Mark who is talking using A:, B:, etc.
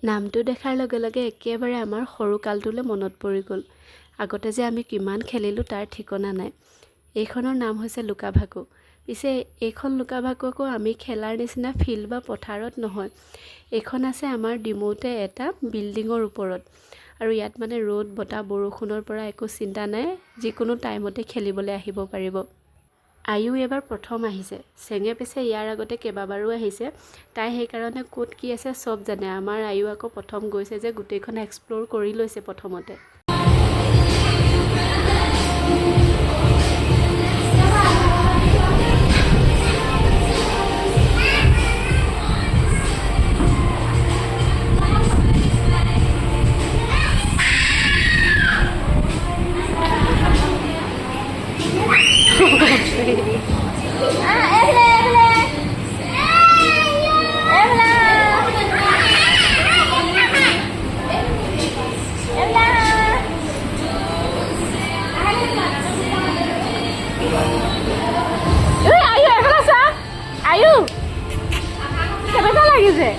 A: নামটো দেখাৰ লগে লগে একেবাৰে আমাৰ সৰুকালটোলৈ মনত পৰি গ'ল। আগতে যে আমি কিমান খেলিলোঁ তাৰ ঠিকনা নাই। এইখনৰ নাম হৈছে লুকা ভাকু। পিছে এইখন লুকা ভাকু আকৌ আমি খেলাৰ নিচিনা ফিল্ড বা পথাৰত নহয়। এইখন আছে আমাৰ ডিমৌতে এটা বিল্ডিঙৰ ওপৰত। আৰু ইয়াত মানে ৰ'দ বতাহ বৰষুণৰ পৰা একো চিন্তা নাই, যিকোনো টাইমতে খেলিবলৈ আহিব পাৰিব। আয়ু এবাৰ প্ৰথম আহিছে। চেঙে পিছে ইয়াৰ আগতে কেইবাবাৰো আহিছে। তাই সেইকাৰণে ক'ত কি আছে চব জানে। আমাৰ আয়ু আকৌ প্ৰথম গৈছে যে গোটেইখন এক্সপ্ল'ৰ কৰি লৈছে প্ৰথমতে। আয়ু কেনেকুৱা লাগিছে?